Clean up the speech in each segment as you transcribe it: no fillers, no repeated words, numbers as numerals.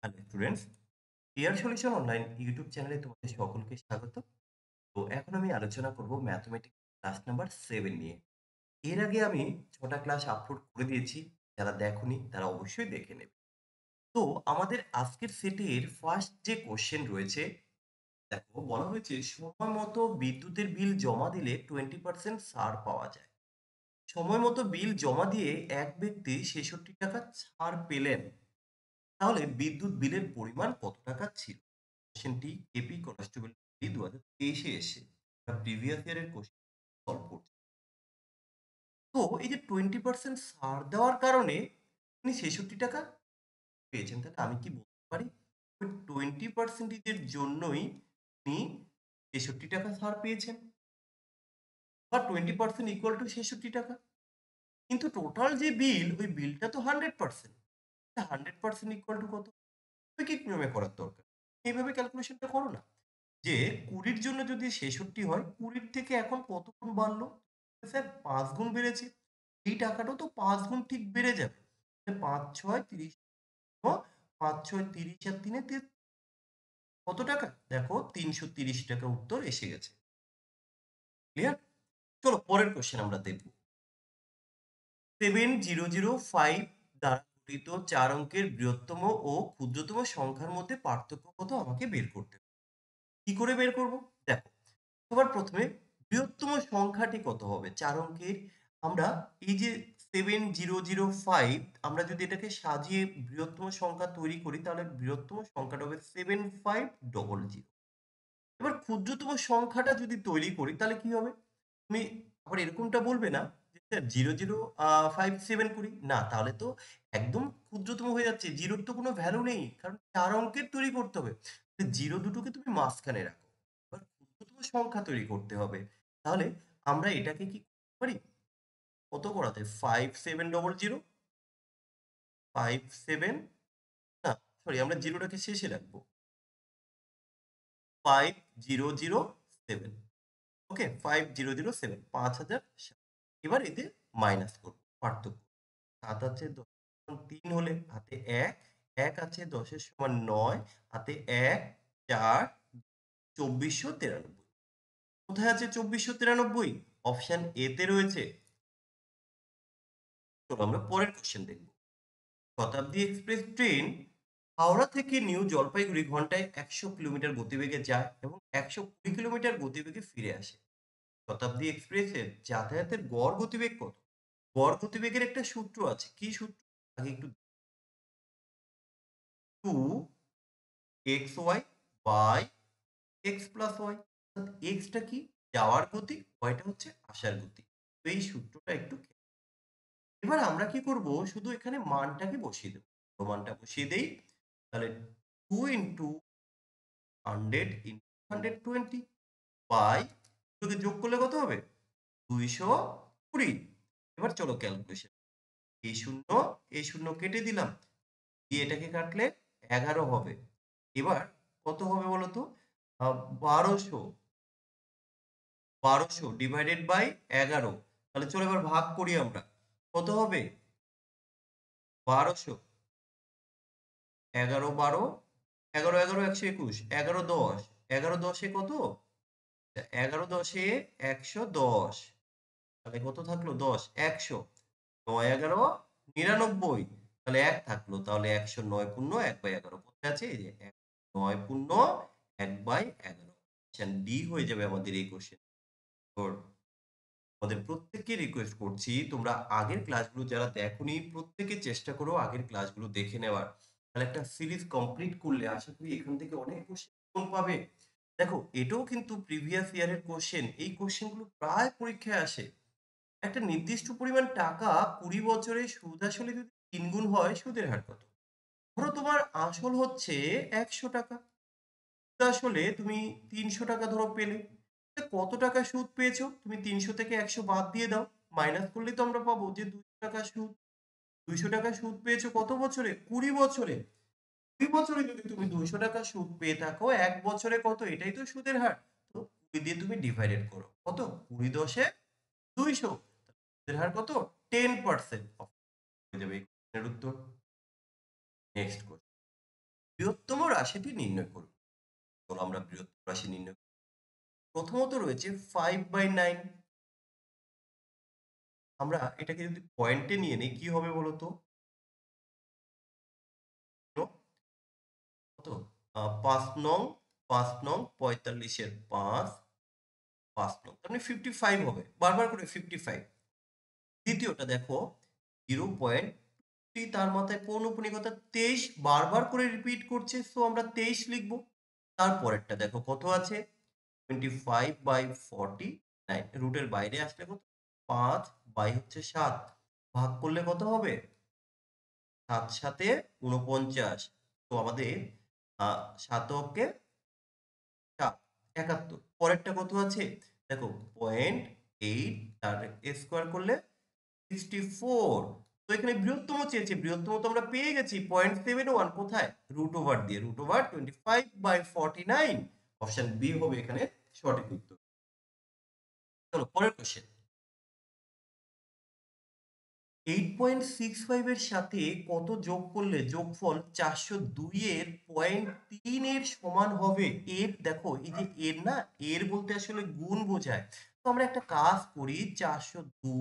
Hello students, clear solution online YouTube চ্যানেলে তোমাদের সকলকে স্বাগত। তো এখন আমি আলোচনা করব ম্যাথমেটিক্স ক্লাস নাম্বার 7 নিয়ে। এর আগে আমি 6টা ক্লাস আপলোড করে দিয়েছি। যারা দেখোনি তারা অবশ্যই দেখে নেবে। তো আমাদের আজকের সেটের ফার্স্ট যে কোশ্চেন রয়েছে, দেখো বলা হয়েছে সময় মতো বিদ্যুতের বিল জমা দিলে 20% ছাড় পাওয়া যায়। সময় মতো বিল জমা দিয়ে এক ব্যক্তি 66 টাকা ছাড় পেলেন। তাহলে বিদ্যুৎ বিলের পরিমাণ কত টাকা ছিল? কোশ্চেনটি কেপি কনস্টেবল 2023 এসে প্রিভিয়াস ইয়ারের কোশ্চেন সলভ করছে। তো এই যে 20% ছাড় দেওয়ার কারণে তিনি 66 টাকা পেয়েছেন, তাহলে আমি কি বলতে পারি ওই 20% জন্যই তিনি 66 টাকা ছাড় পেয়েছেন, বা 20% ইকুয়াল টু 66 টাকা। কিন্তু টোটাল যে বিল, ওই বিলটা তো 100%। 100% ইকুয়াল টু কত? কি নিয়মে করার দরকার, এইভাবে ক্যালকুলেশনটা করো না। যে 20-র জন্য যদি 66 হয়, 20-র থেকে এখন কত গুণ বাড়লো? স্যার 5 গুণ বেড়েছে। এই টাকাটাও তো 5 গুণ ঠিক বেড়ে যাবে। 5 6 30, 5 6 30 আর 3 কত টাকা? দেখো 330 টাকা উত্তর এসে গেছে। ক্লিয়ার? চলো পরের কোশ্চেন আমরা দেখব। 7005 দ্বারা গঠিত 4 অঙ্কের বৃহত্তম ও ক্ষুদ্রতম সংখ্যার মধ্যে পার্থক্য কত আমাকে বের করতে হবে। কি করে বের করব? দেখো, সবার প্রথমে বৃহত্তম সংখ্যাটি কত হবে 4 অঙ্কের? আমরা এই যে 7005, আমরা যদি এটাকে সাজিয়ে বৃহত্তম সংখ্যা তৈরি করি, তাহলে বৃহত্তম সংখ্যাটা হবে 7500। এবার ক্ষুদ্রতম সংখ্যাটা যদি তৈরি করি তাহলে কি হবে? তুমি আবার এরকমটা বলবে না যে স্যার 005 করি না, তাহলে তো একদম ক্ষুদ্রতম হয়ে যাচ্ছে, জিরোর তো কোনো ভ্যালু নেই, কারণ 4 অঙ্কের তৈরি করতে হবে। জিরো দুটোকে তুমি মাঝখানে রাখো। এবার ক্ষুদ্রতম সংখ্যা তৈরি করতে হবে। তাহলে আমরা এটাকে কি করতে পারি? কত করাতে? 5700, 57, না সরি, আমরা জিরোটাকে শেষে রাখবো। 5007। ওকে, 5007, 5000। এবার এদের মাইনাস করবো, পার্থক্য। ৭ আছে ১০ ৩ হলে হাতে ১, ১ আছে ১০ সমান ৯, হাতে ১, ৪, ২৪৯৩। কোথায় আছে ২৪৯৩? অপশন এ তে রয়েছে। চলো আমরা পরের কোশ্চেন দেখব। শতাব্দী এক্সপ্রেস ট্রেন হাওড়া থেকে নিউ জলপাইগুড়ি ঘন্টায় ১০০ কিলোমিটার গতিবেগে যায় এবং ১২০ কিলোমিটার গতিবেগে ফিরে আসে। শতাব্দী এক্সপ্রেসের যাতায়াতের গড় গতিবেগ কত? গড় গতিবেগের একটা সূত্র আছে। কি সূত্র? আগে একটু 2xy by x plus y. এক্সটা কি? যাওয়ার গতি, ওয়াইটা হচ্ছে আসার গতি। তো এই সূত্রটা একটু এবার আমরা কি করব, শুধু এখানে মানটাকে বসিয়ে দেব। মানটা বসিয়ে দেই, তাহলে 2 ইন্টু 100 ইন্টু 120 বাই, দুটোকে যোগ করলে কত হবে? 220। এবার চলো ক্যালকুলেশন। এই শূন্য, এই শূন্য কেটে দিলাম, দিয়ে এটাকে কাটলে 11 হবে। এবার কত হবে বলো তো? 1200, 1200 ডিভাইডেড বাই 11। তাহলে চলো এবার ভাগ করি আমরা। কত হবে? 1200, 11 12, 11 11 121, 11 10, 11 10 কত? 11 10 110। তাহলে কত থাকলো? 10, 100, 9 11 99। তাহলে 1 থাকলো, তাহলে 109 পূর্ণ 1/11 কোথায় আছে? এই যে 9 পূর্ণ 1/11। অপশন ডি হয়ে যাবে আমাদের এই কোশ্চেন। তোমাদের প্রত্যেককে রিকোয়েস্ট করছি, তোমরা আগের ক্লাসগুলো যারা দেখোনি প্রত্যেকে চেষ্টা করো আগের ক্লাসগুলো দেখে নেওয়ার। তাহলে একটা সিরিজ কমপ্লিট করলে আশা করি এখান থেকে অনেক কোশ্চেন পাবে। দেখো, এটাও কিন্তু প্রিভিয়াস ইয়ারের কোশ্চেন। এই কোশ্চেনগুলো প্রায় পরীক্ষায় আসে। একটা নির্দিষ্ট পরিমাণ টাকা 20 বছরে সুদ আসলে যদি 3 গুণ হয়, সুদের হার কত? ধরো তোমার আসল হচ্ছে 100 টাকা, সুদ আসলে তুমি 300 টাকা ধরো পেলে। তা কত টাকা সুদ পেয়েছো? তুমি 300 থেকে 100 বাদ দিয়ে দাও, মাইনাস করলেই তো আমরা পাবো যে 200 টাকা সুদ। 200 টাকা সুদ পেয়েছো কত বছরে? 20 বছরে। 20 বছরে যদি তুমি 200 টাকা সুদ পেয়ে থাকো, 1 বছরে কত? এটাই তো সুদের হার। তো 20 দিয়ে তুমি ডিভাইডেড করো, কত? 20 10 200। সুদের হার কত? 10% হয়ে যাবে এই কোশ্চেনের উত্তর। Next question. বৃহত্তম রাশিটি নির্ণয় করব। চলো আমরা বৃহত্তম রাশি নির্ণয় করি। প্রথমত রয়েছে 5/9। আমরা এটাকে যদি পয়েন্টে নিয়ে নিই কি হবে বলতো? কত? ৫ নং ৪৫ এর ৫, ৫ নং। তার মানে 55 হবে। বারবার করে 55। দ্বিতীয়টা দেখো 0.3, তার মাথায় পৌনঃপুনিকতা ২৩ বারবার করে রিপিট করছে। সো আমরা ২৩ লিখব। তারপরেরটা দেখো কত আছে? 25/49, রুটের বাইরে আসলে কত? ৫ বাই হচ্ছে ৭। ভাগ করলে কত হবে? ৭ সাতে ৪৯। তো আমাদের ৭ অঙ্কে ৭, ৭১। পরেরটা কত আছে? দেখো 0.8, তার স্কোয়ার করলে 64। তো এখানে বৃহত্তম চেয়েছে। বৃহত্তম তো আমরা পেয়ে গেছি 0.71 কোথায়? রুট ওভার দিয়ে। Root over 25/49। অপশন বি হবে এখানে সঠিক উত্তর। চলো পরের কোশ্চেন। 8.65 এর সাথে কত যোগ করলে যোগফল 402 এর 0.3 এর সমান হবে? এর দেখো এই যে এর না, এর বলতে আসলে গুণ বোঝায়। তো আমরা একটা কাজ করি, 402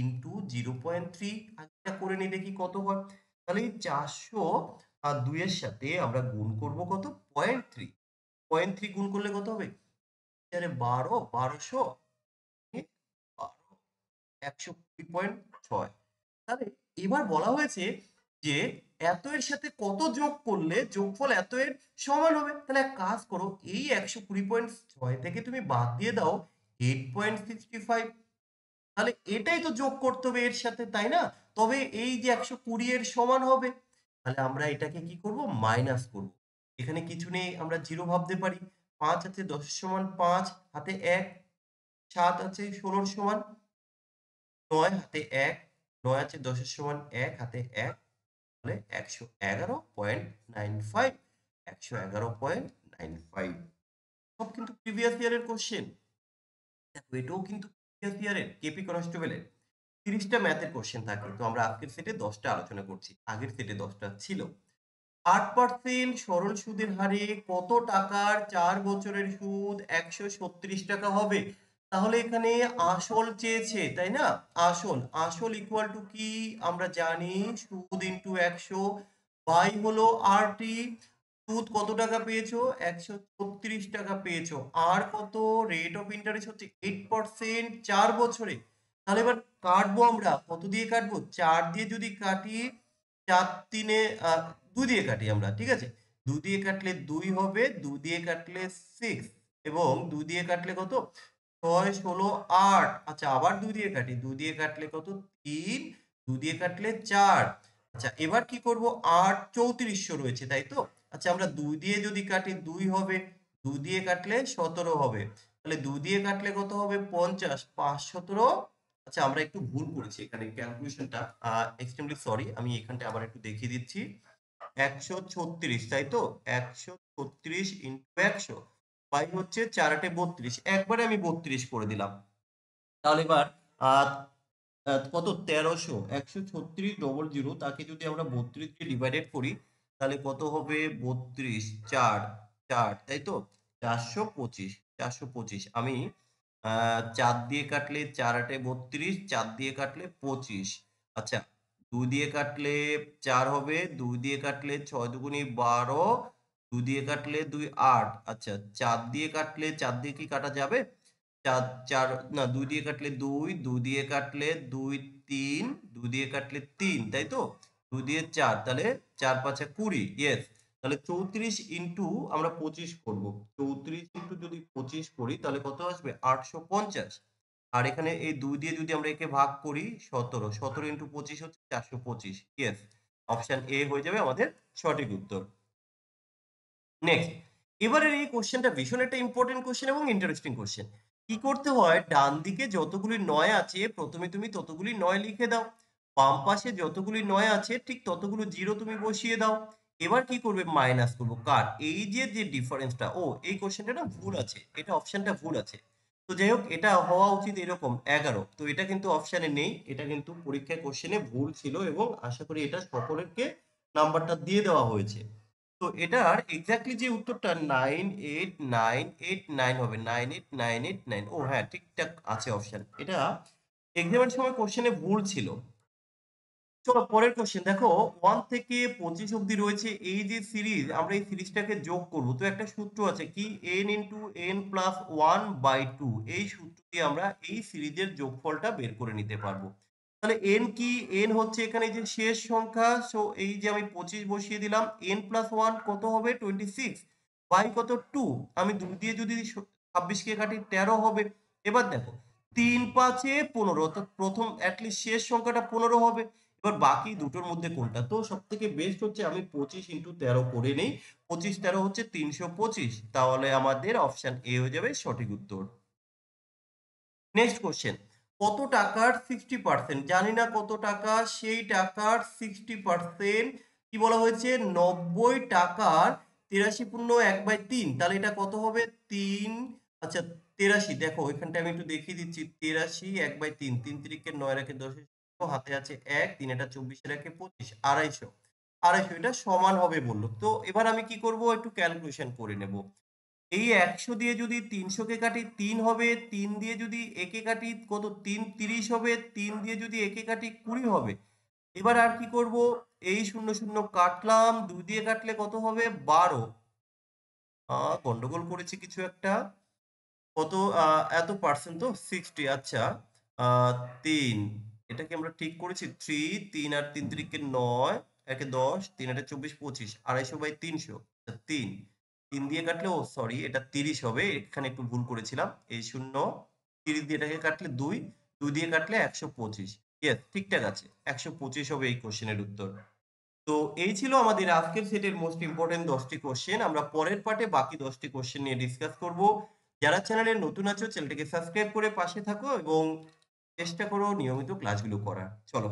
ইন্টু 0.3 আগেটা করে নিই, দেখি কত হয়। তাহলে এই 402 এর সাথে আমরা গুণ করব কত? 0.3। 0.3 গুণ করলে কত হবে? 12, 1200, 12, 120.6। তাহলে এবার বলা হয়েছে যে এত এর সাথে কত যোগ করলে যোগফল এত এর সমান হবে। তাহলে এক কাজ করো, এই 120.6 থেকে তুমি বাদ দিয়ে দাও 8.65। তাহলে এটাই তো যোগ করতে হবে এর সাথে, তাই না? তবে এই যে 120 এর সমান হবে। তাহলে আমরা এটাকে কি করব? মাইনাস করব। এখানে কিছু নেই, আমরা 0 ভাবতে পারি। ৫ আছে ১০ এর সমান ৫, হাতে ১। ৭ আছে ১৬ এর সমান ৯, হাতে ১। ৯ আছে ১০ এর সমান ১, হাতে ১। তাহলে 111.95, 111.95। সব কিন্তু প্রিভিয়াস ইয়ারের কোশ্চেন। দেখো এটাও কিন্তু প্রিভিয়াস ইয়ারের কেপি কনস্টেবলের 30টা ম্যাথের কোশ্চেন থাকে। তো আমরা আজকের সেটে 10টা আলোচনা করছি। আগের সেটে 10টা ছিল। ৮% সরল সুদের হারে কত টাকার ৪ বছরের সুদ ১৩৬ টাকা হবে? তাহলে এখানে আসল চেয়েছে, তাই না? আসল। আসল ইকুয়াল টু কি? আমরা জানি সুদ ইনটু ১০০ বাই হলো আরটি। সুদ কত টাকা পেয়েছো? ১৩৬ টাকা পেয়েছো। আর কত? রেট অফ ইন্টারেস্ট হচ্ছে 8% ৪ বছরে। তাহলে এবার কাটবো আমরা। কত দিয়ে কাটবো? ৪ দিয়ে যদি কাটি, ৪ তিনে ২ দিয়ে কাটি আমরা। ঠিক আছে? ২ দিয়ে কাটলে ২ হবে, ২ দিয়ে কাটলে 6, এবং ২ দিয়ে কাটলে কত? ৬, ১৬, ৮। আচ্ছা আবার ২ দিয়ে কাটি। ২ দিয়ে কাটলে কত? ৩, ২ দিয়ে কাটলে ৪। আচ্ছা এবার কি করব? ৮ ৩৪০০ রয়েছে, তাই তো? আচ্ছা আমরা ২ দিয়ে যদি কাটি ২ হবে, ২ দিয়ে কাটলে ১৭ হবে। তাহলে ২ দিয়ে কাটলে কত হবে? ৫০, ৫ ১৭। আচ্ছা আমরা একটু ভুল করেছি এখানে ক্যালকুলেশনটা। Extremely sorry. আমি এখানটা আবার একটু দেখিয়ে দিচ্ছি। ১৩৬, তাই তো? ১৩৬ ইনটু ১০০ বাই হচ্ছে ৪ ৮ ৩২। একবারে আমি ৩২ করে দিলাম। তাহলে এবার আ কত? ১৩০০, ১৩৬,০০০ তাকে যদি আমরা ৩২ দিয়ে ডিভাইডেড করি তাহলে কত হবে? ৩২, ৪, ৪, তাই তো? ৪২৫, ৪২৫। আমি ৪ দিয়ে কাটলে ৪ ৮ ৩২, ৪ দিয়ে কাটলে ২৫। আচ্ছা ২ দিয়ে কাটলে ৪ হবে, ২ দিয়ে কাটলে ৬ দুগুনি ১২, ২ দিয়ে কাটলে ২ ৮। আচ্ছা ৪ দিয়ে কাটলে ৪ দিয়ে কি কাটা যাবে? ৪, ৪ না ২ দিয়ে কাটলে ২, ২ দিয়ে কাটলে ২, ৩, ২ দিয়ে কাটলে ৩, তাই তো? ২ দিয়ে ৪, তাহলে ৪ ৫ ২০। ইয়েস। তাহলে ৩৪ ইনটু আমরা ২৫ করব। ৩৪ ইনটু যদি ২৫ করি তাহলে কত আসবে? ৮৫০। আর এখানে এই ২ দিয়ে যদি আমরা একে ভাগ করি ১৭, ১৭ ইনটু ২৫ হচ্ছে ৪২৫। ইয়েস। অপশন এ হয়ে যাবে আমাদের সঠিক উত্তর। নেক্সট, এবারের এই কোশ্চেনটা ভীষণ একটা ইম্পোর্টেন্ট কোশ্চেন এবং ইন্টারেস্টিং কোশ্চেন। কি করতে হয়? ডান দিকে যতগুলি ৯ আছে প্রথমে তুমি ততগুলি ৯ লিখে দাও। বাম পাশে যতগুলি ৯ আছে ঠিক ততগুলো 0 তুমি বসিয়ে দাও। এবার কি করবে? মাইনাস করব। কার? এই যে ডিফারেন্সটা, এই কোশ্চেনটা না ভুল আছে। এটা অপশনটা ভুল আছে। তো যাই হোক এটা হওয়া উচিত এরকম ১১। তো এটা কিন্তু অপশনে নেই। এটা কিন্তু পরীক্ষায় কোশ্চেনে ভুল ছিল এবং আশা করি এটা সকলকে নাম্বারটা দিয়ে দেওয়া হয়েছে। তো এটার এক্স্যাক্টলি যে উত্তরটা 98989 হবে। 98989। ও হ্যাঁ, ঠিকঠাক আছে অপশন। এটা এক্সামের সময় কোশ্চেনে ভুল ছিল। চলো পরের কোশ্চেন দেখো, 1 থেকে 25 অব্দি রয়েছে এই যে সিরিজ, আমরা এই সিরিজটাকে যোগ করব। তো একটা সূত্র আছে কি, n ইনটু n প্লাস 1/2। এই সূত্র দিয়ে আমরা এই সিরিজের যোগফলটা বের করে নিতে পারবো। তাহলে n কি? n হচ্ছে এখানে যে শেষ সংখ্যা, সো এই যে আমি 25 বসিয়ে দিলাম, n প্লাস 1 কত হবে? 26 বাই কত? 2। আমি 2 দিয়ে যদি 26 কে কাটি 13 হবে। এবার দেখো 3 5 এ 15, অর্থাৎ প্রথম অ্যাটলিস্ট শেষ সংখ্যাটা 15 হবে। এবার বাকি দুটোর মধ্যে কোনটা? তো সবথেকে বেস্ট হচ্ছে আমি 25 ইনটু 13 করে নেই। 25 13 হচ্ছে 325। তাহলে আমাদের অপশন এ হয়ে যাবে সঠিক উত্তর। নেক্সট কোশ্চেন, কত টাকার 60%? জানি না কত টাকা, সেই টাকার 60% কি বলা হয়েছে? 90 টাকার 83 পূর্ণ 1/3। তাহলে এটা কত হবে? 3, আচ্ছা 83। দেখো এখানটা আমি একটু দেখিয়ে দিচ্ছি। 83 1/3, 3 তিরিকে 9 এর একে 10, হাতে আছে 1, 3 এটা 24 এর একে 25, 250। 250 এটা সমান হবে বলল। তো এবার আমি কি করব? একটু ক্যালকুলেশন করে নেব। এই 100 দিয়ে যদি 300 কে কাটি 3 হবে, 3 দিয়ে যদি একে কাটি কত? 3 30 হবে, 3 দিয়ে যদি একে কাটি 20 হবে। এবার আর কি করব? এই 0 0 কাটলাম, 2 দিয়ে কাটলে কত হবে? 12। গন্ডগোল করেছি কিছু একটা। কত এত পার্সেন্ট তো 60, আচ্ছা 3, এটা কি আমরা ঠিক করেছি? 3 3 আর 3 তিরিকে 9 একে 10, 3 আটে 24 25, 250/300, 3 3 দিয়ে কাটলে, ও সরি এটা 30 হবে, এখানে একটু ভুল করেছিলাম। এই শূন্য 30 দিয়ে এটাকে কাটলে 2, 2 দিয়ে কাটলে 125। ইয়েস, ঠিকঠাক আছে, 125 হবে এই কোশ্চেনের উত্তর। তো এই ছিল আমাদের আজকের সেটের মোস্ট ইম্পর্টেন্ট 10টি কোশ্চেন। আমরা পরের পার্টে বাকি 10টি কোশ্চেন নিয়ে ডিসকাস করব। যারা চ্যানেলে নতুন আছো চ্যানেলটিকে সাবস্ক্রাইব করে পাশে থাকো এবং চেষ্টা করো নিয়মিত ক্লাসগুলো করার। চলো।